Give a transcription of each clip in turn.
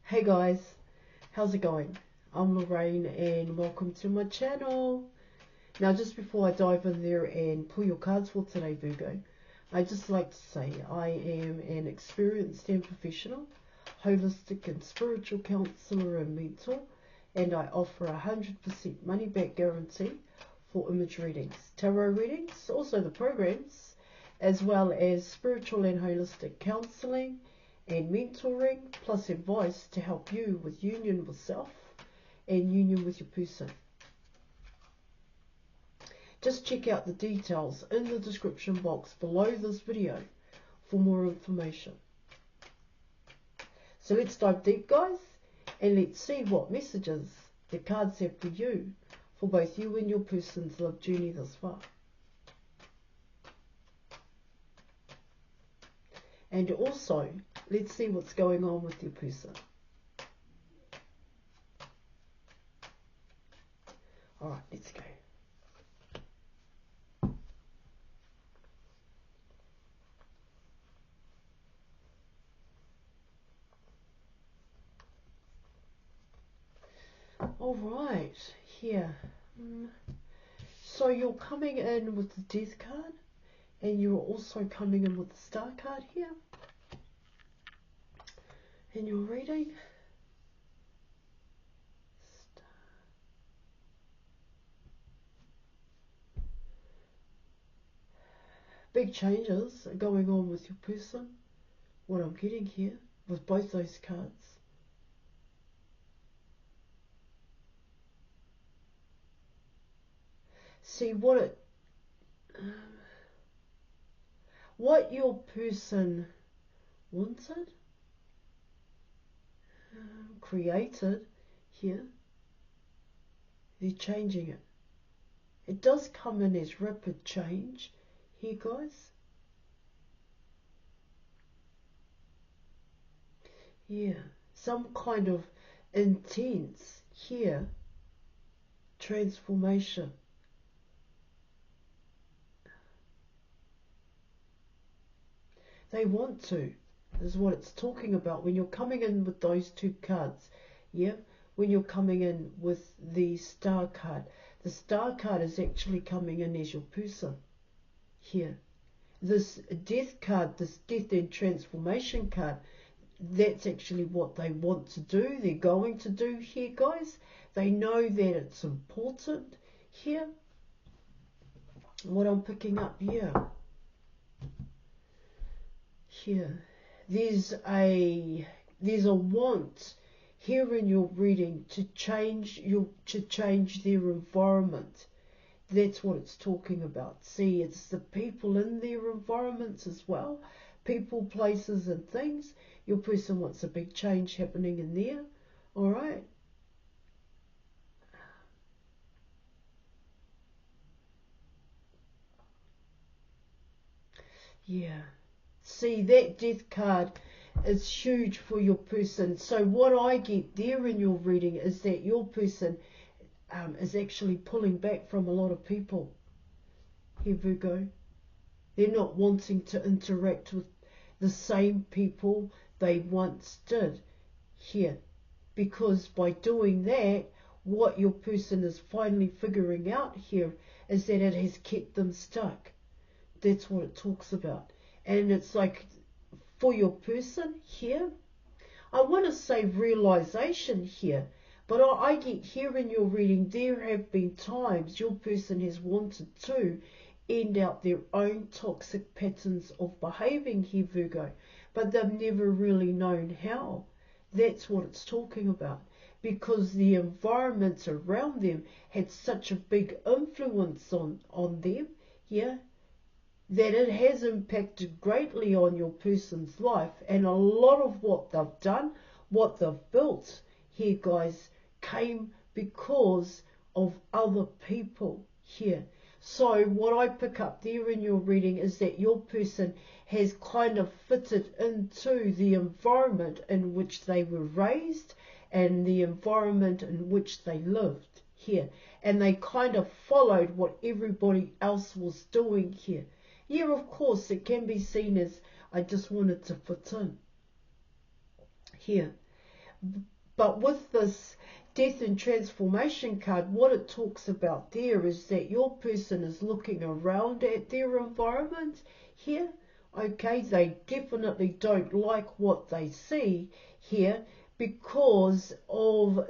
Hey guys, how's it going? I'm Lorraine and welcome to my channel. Now just before I dive in there and pull your cards for today, Virgo, I'd just like to say I am an experienced and professional holistic and spiritual counselor and mentor, and I offer 100% money back guarantee for image readings, tarot readings, also the programs, as well as spiritual and holistic counselling and mentoring, plus advice to help you with union with self and union with your person. Just check out the details in the description box below this video for more information. So let's dive deep, guys, and let's see what messages the cards have for you, for both you and your person's love journey thus far. And also, let's see what's going on with your person. Alright, let's go. Alright, here. So you're coming in with the Death card, and you're also coming in with the Star card here. And you're reading. Big changes are going on with your person, what I'm getting here with both those cards. See what your person wanted, created here, they're changing it. It does come in as rapid change here, guys. Yeah, some kind of intense here transformation. They want to, is what it's talking about when you're coming in with those two cards. Yeah, when you're coming in with the Star card. The Star card is actually coming in as your person here. This Death card, this Death and Transformation card, that's actually what they want to do. They're going to do here, guys. They know that it's important here. What I'm picking up here. Here, there's a want here in your reading to change their environment. That's what it's talking about. See, it's the people in their environments as well, people, places, and things. Your person wants a big change happening in there. All right. Yeah. See, that Death card is huge for your person. So what I get there in your reading is that your person is actually pulling back from a lot of people here, Virgo. They're not wanting to interact with the same people they once did here, because by doing that, what your person is finally figuring out here is that it has kept them stuck. That's what it talks about. And it's like, for your person here, I want to say realization here, but I get here in your reading, there have been times your person has wanted to end out their own toxic patterns of behaving here, Virgo, but they've never really known how. That's what it's talking about, because the environments around them had such a big influence on them, yeah, that it has impacted greatly on your person's life. And a lot of what they've done, what they've built here, guys, came because of other people here. So what I pick up there in your reading is that your person has kind of fitted into the environment in which they were raised and the environment in which they lived here. And they kind of followed what everybody else was doing here. Yeah, of course, it can be seen as I just wanted to fit in here. But with this death and transformation card, what it talks about there is that your person is looking around at their environment here. Okay, they definitely don't like what they see here because of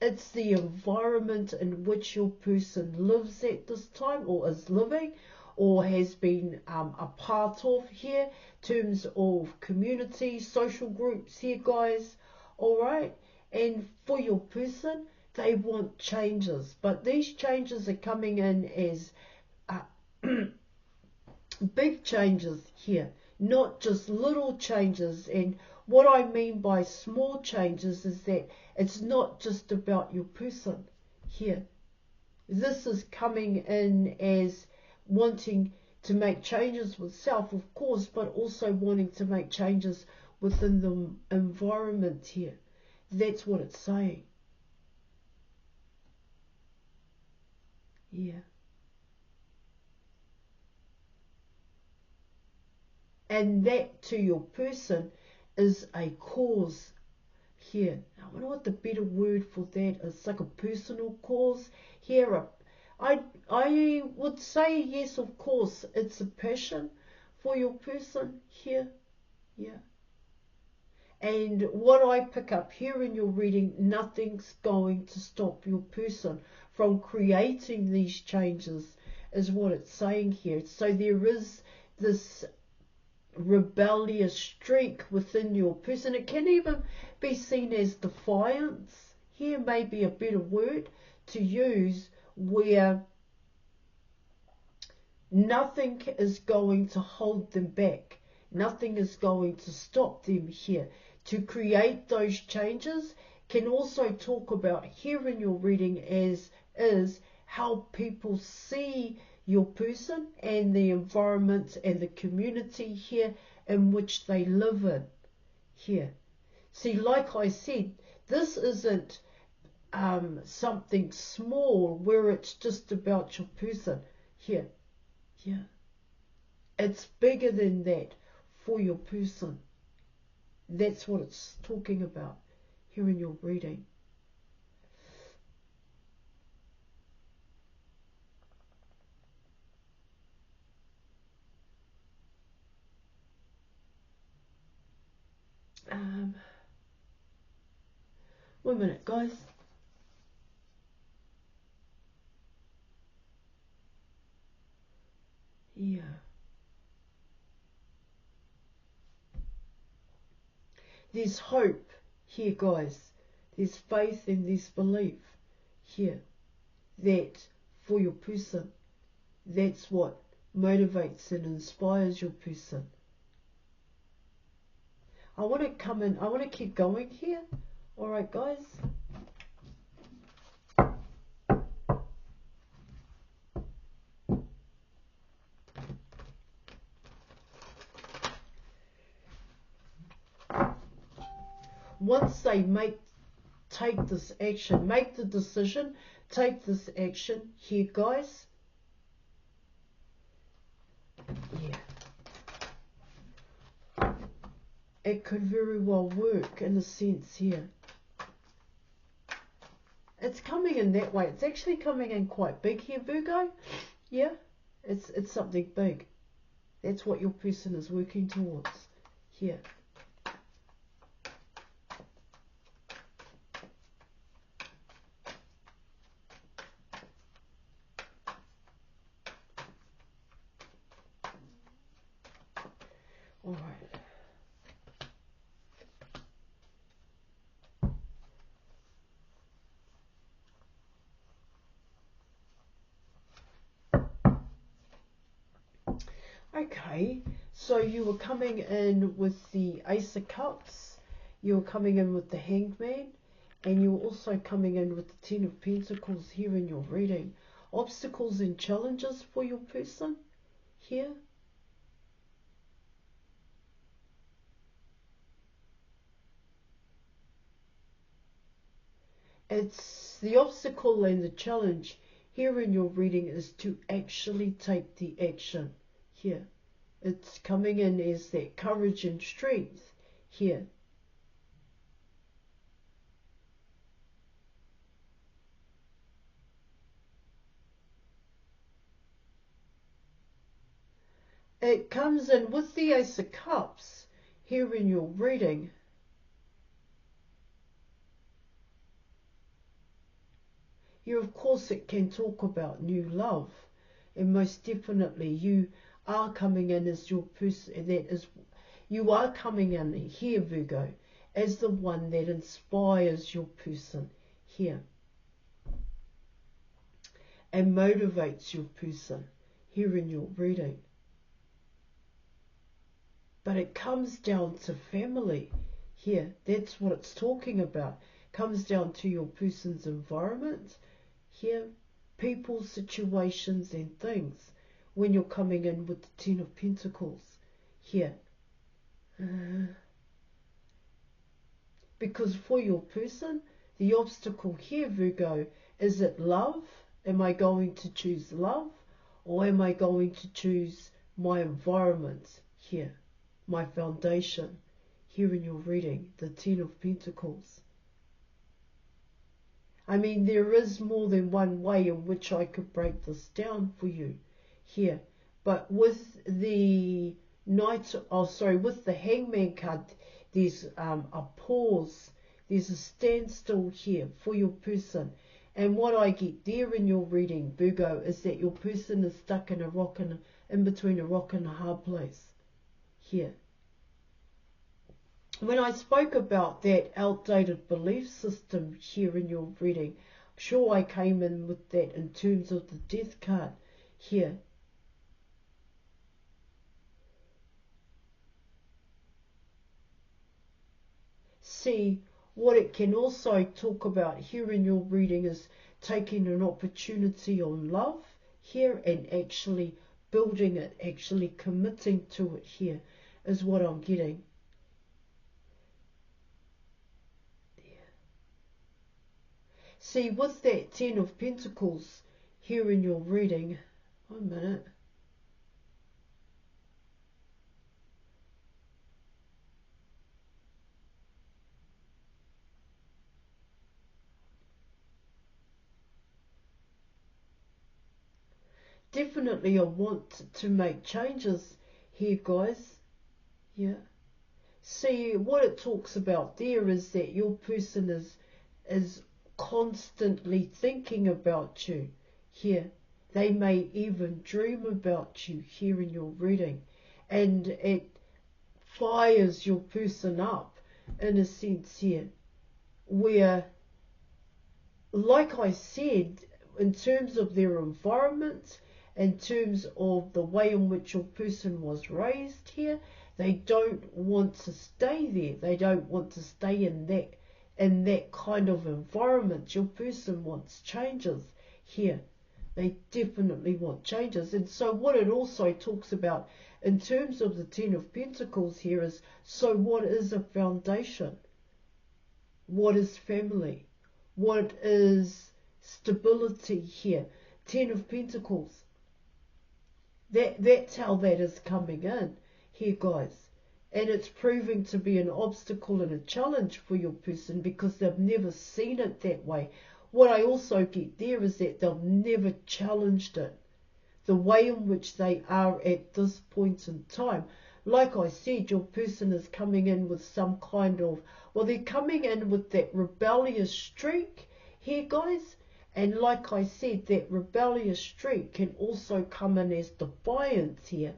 it's the environment in which your person lives at this time, or is living, or has been a part of here, in terms of community, social groups here, guys. All right, and for your person, they want changes, but these changes are coming in as big changes here, not just little changes. And what I mean by small changes is that it's not just about your person here. This is coming in as wanting to make changes with self, of course, but also wanting to make changes within the environment here. That's what it's saying. Yeah. And that to your person is a cause here. I wonder what the better word for that is. Like a personal cause here. I would say yes, of course, it's a passion for your person here. Yeah. And what I pick up here in your reading, nothing's going to stop your person from creating these changes, is what it's saying here. So there is this rebellious streak within your person. It can even be seen as defiance. Here may be a better word to use, where nothing is going to hold them back. Nothing is going to stop them here. To create those changes can also talk about here in your reading as is how people see your person and the environment and the community here in which they live in here. See, like I said, this isn't something small where it's just about your person here. Yeah. It's bigger than that for your person. That's what it's talking about here in your reading. One minute, guys. Yeah. There's hope here, guys. There's faith and there's belief here. That for your person, that's what motivates and inspires your person. I want to come in, I want to keep going here. All right, guys. Once they take this action, make the decision, take this action here, guys. Yeah. It could very well work in a sense here. It's coming in that way. It's actually coming in quite big here, Virgo. Yeah, it's something big. That's what your person is working towards here. All right. Okay, so you were coming in with the Ace of Cups, you were coming in with the Hanged Man, and you were also coming in with the Ten of Pentacles here in your reading. Obstacles and challenges for your person here. It's the obstacle and the challenge here in your reading is to actually take the action here. It's coming in as that courage and strength here. it comes in with the Ace of Cups here in your reading. Here, of course, it can talk about new love. And most definitely, you are coming in as your person, you are coming in here, Virgo, as the one that inspires your person here and motivates your person here in your reading. But it comes down to family here. That's what it's talking about. Comes down to your person's environment here, people, situations and things when you're coming in with the Ten of Pentacles here. Because for your person, the obstacle here, Virgo, is it love? Am I going to choose love? Or am I going to choose my environment here? My foundation here in your reading, the Ten of Pentacles. I mean, there is more than one way in which I could break this down for you here. But with the with the Hangman card, there's a pause, there's a standstill here for your person. And what I get there in your reading, Virgo, is that your person is stuck in in between a rock and a hard place here. When I spoke about that outdated belief system here in your reading, I'm sure I came in with that in terms of the Death card here. See, what it can also talk about here in your reading is taking an opportunity on love here and actually building it, actually committing to it here is what I'm getting. See, with that Ten of Pentacles here in your reading, 1 minute. Definitely I want to make changes here, guys. Yeah. See, what it talks about there is that your person is constantly thinking about you here. They may even dream about you here in your reading. And it fires your person up in a sense here where, like I said, in terms of their environment, in terms of the way in which your person was raised here, they don't want to stay there. They don't want to stay in that kind of environment. Your person wants changes here. They definitely want changes. And so what it also talks about in terms of the Ten of Pentacles here is, so what is a foundation? What is family? What is stability here? Ten of Pentacles. That's how that is coming in here, guys. And it's proving to be an obstacle and a challenge for your person because they've never seen it that way. What I also get there is that they've never challenged it. The way in which they are at this point in time. Like I said, your person is coming in with some kind of, well, they're coming in with that rebellious streak here, guys. And like I said, that rebellious streak can also come in as defiance here,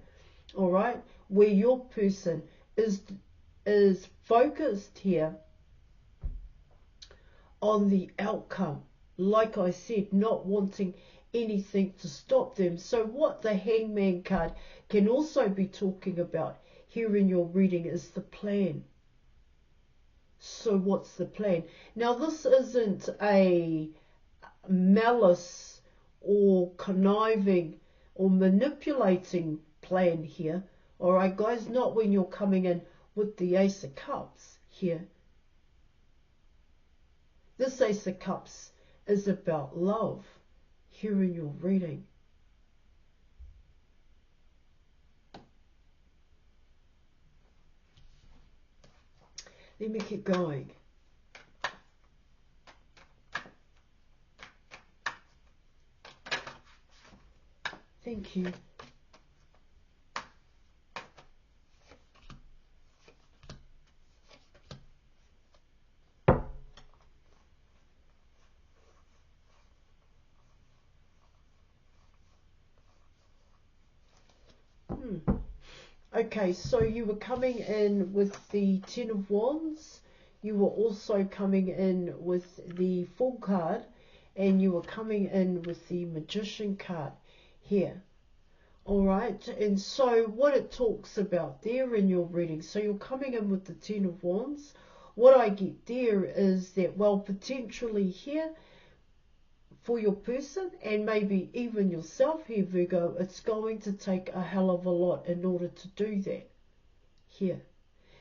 all right, where your person is focused here on the outcome. Like I said, not wanting anything to stop them. So what the Hangman card can also be talking about here in your reading is the plan. So what's the plan? Now this isn't a malice or conniving or manipulating plan here, all right, guys, not when you're coming in with the Ace of Cups here. This Ace of Cups is about love here in your reading. Let me keep going. Thank you. Okay, so you were coming in with the Ten of Wands. You were also coming in with the Fool card, and you were coming in with the Magician card here. All right, and so what it talks about there in your reading, so you're coming in with the Ten of Wands. What I get there is that, well, potentially here, for your person, and maybe even yourself here, Virgo, it's going to take a hell of a lot in order to do that here.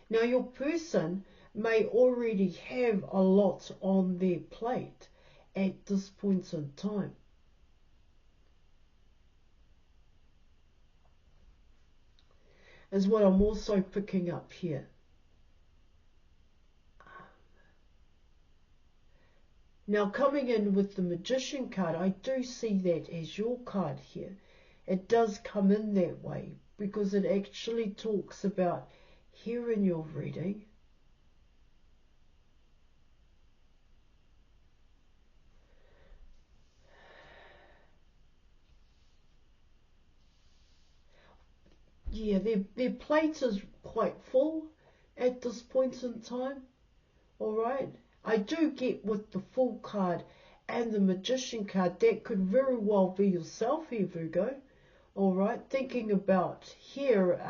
Now, your person may already have a lot on their plate at this point in time. Is what I'm also picking up here. Now, coming in with the Magician card, I do see that as your card here. It does come in that way because it actually talks about here in your reading. Yeah, their plate is quite full at this point in time. All right. I do get with the Fool card and the Magician card, that could very well be yourself here, Virgo. All right. Thinking about here,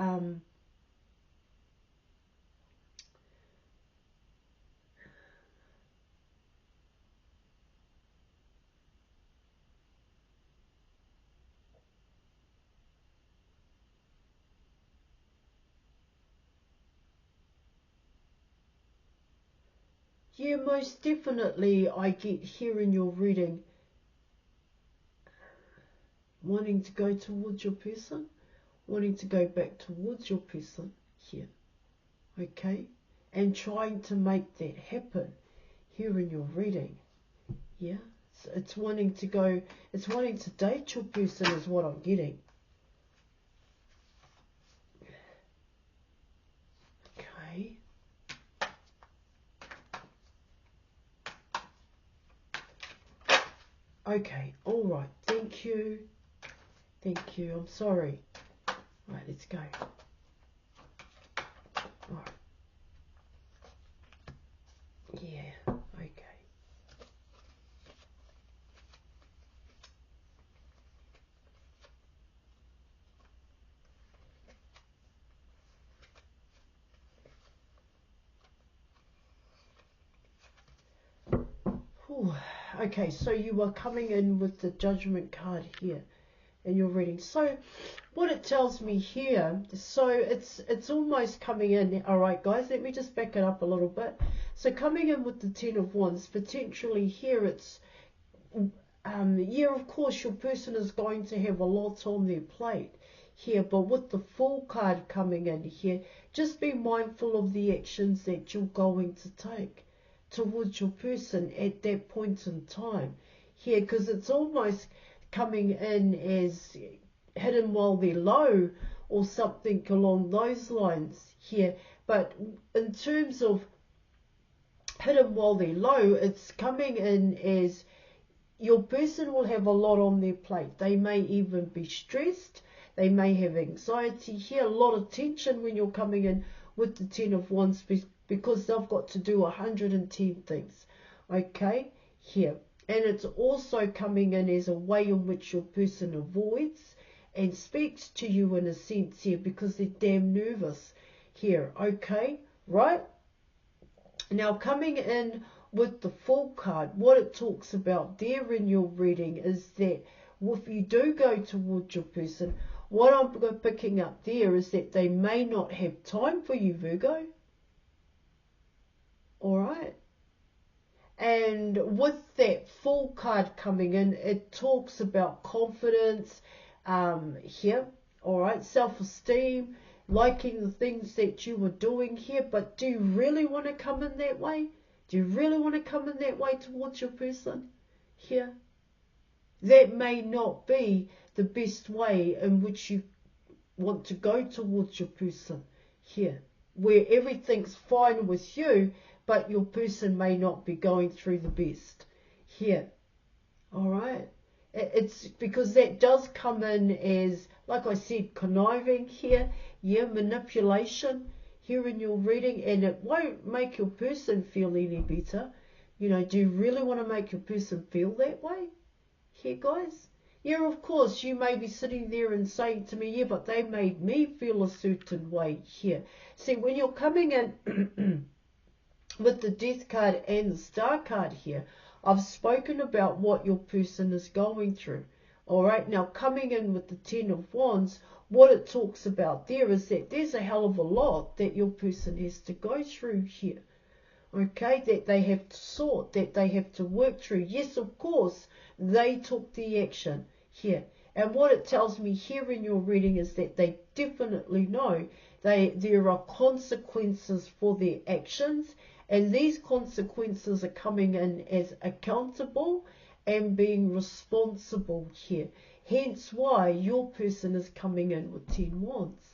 yeah, most definitely I get here in your reading wanting to go towards your person, wanting to go back towards your person here, okay, and trying to make that happen here in your reading, yeah. It's wanting to go, it's wanting to date your person is what I'm getting. Okay. Okay, all right, thank you. Thank you, I'm sorry. Right, let's go. All right. Yeah, okay. Whew. Okay, so you are coming in with the Judgment card here in your reading. So what it tells me here, so it's almost coming in. All right, guys, let me just back it up a little bit. So coming in with the Ten of Wands, potentially here it's, yeah, of course, your person is going to have a lot on their plate here, but with the Fool card coming in here, just be mindful of the actions that you're going to take towards your person at that point in time here, because it's almost coming in as hidden while they're low or something along those lines here. But in terms of hidden while they're low, it's coming in as your person will have a lot on their plate. They may even be stressed. They may have anxiety here, a lot of tension when you're coming in with the Ten of Wands because they've got to do 110 things. Okay, here. And it's also coming in as a way in which your person avoids and speaks to you in a sense here because they're damn nervous here. Okay, right? Now coming in with the Fool card, what it talks about there in your reading is that if you do go towards your person, what I'm picking up there is that they may not have time for you, Virgo. All right. And with that Fool card coming in, it talks about confidence here, all right, self-esteem, liking the things that you were doing here. But do you really want to come in that way? Do you really want to come in that way towards your person here? That may not be the best way in which you want to go towards your person here, where everything's fine with you, but your person may not be going through the best here. All right. It's because that does come in as, like I said, conniving here, yeah, manipulation here in your reading, and it won't make your person feel any better. You know, do you really want to make your person feel that way here, guys? Yeah, of course, you may be sitting there and saying to me, yeah, but they made me feel a certain way here. See, when you're coming in with the Death card and the Star card here, I've spoken about what your person is going through. All right, now coming in with the Ten of Wands, what it talks about there is that there's a hell of a lot that your person has to go through here. Okay, that they have to sort, that they have to work through. Yes, of course, they took the action here. And what it tells me here in your reading is that they definitely know there are consequences for their actions, and these consequences are coming in as accountable and being responsible here. Hence why your person is coming in with 10 Wands.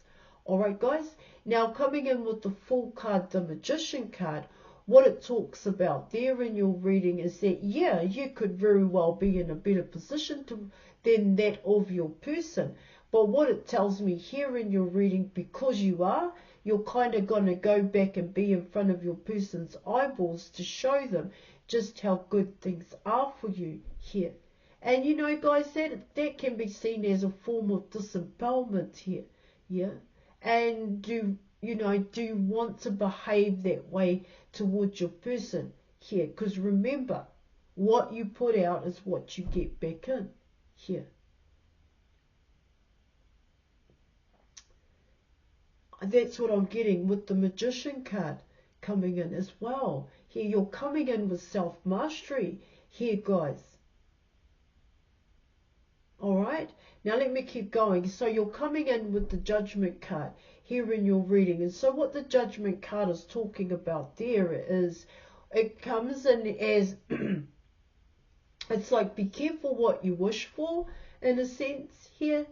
Alright, guys, now coming in with the Fool card, the Magician card, what it talks about there in your reading is that, yeah, you could very well be in a better position than that of your person. But what it tells me here in your reading, because you are, you're kind of going to go back and be in front of your person's eyeballs to show them just how good things are for you here. And you know, guys, that can be seen as a form of disempowerment here. Yeah. And do you want to behave that way towards your person here? Because remember, what you put out is what you get back in here. That's what I'm getting with the Magician card coming in as well. Here, you're coming in with self-mastery here, guys. All right, now let me keep going. So you're coming in with the Judgment card here in your reading. And so what the Judgment card is talking about there is, it comes in as, it's like, be careful what you wish for, in a sense here.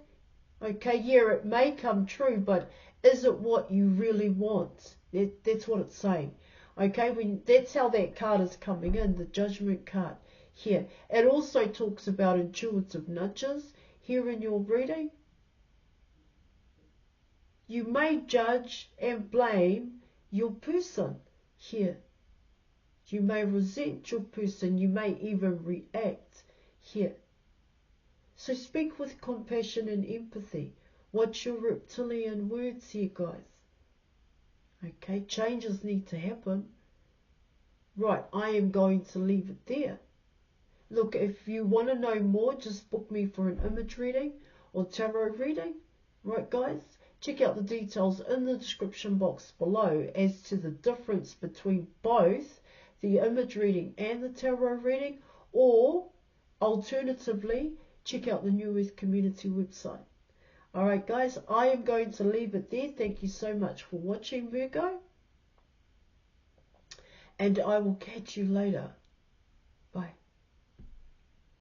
Okay, yeah, it may come true, but is it what you really want? That's what it's saying. Okay, that's how that card is coming in, the Judgment card here. It also talks about intuitive nudges here in your reading. You may judge and blame your person here. You may resent your person. You may even react here. So speak with compassion and empathy. Watch your reptilian words here, guys. Okay, changes need to happen. Right, I am going to leave it there. Look, if you want to know more, just book me for an image reading or tarot reading. Right, guys? Check out the details in the description box below as to the difference between both the image reading and the tarot reading, or alternatively, check out the New Earth Community website. Alright, guys, I am going to leave it there. Thank you so much for watching, Virgo. And I will catch you later.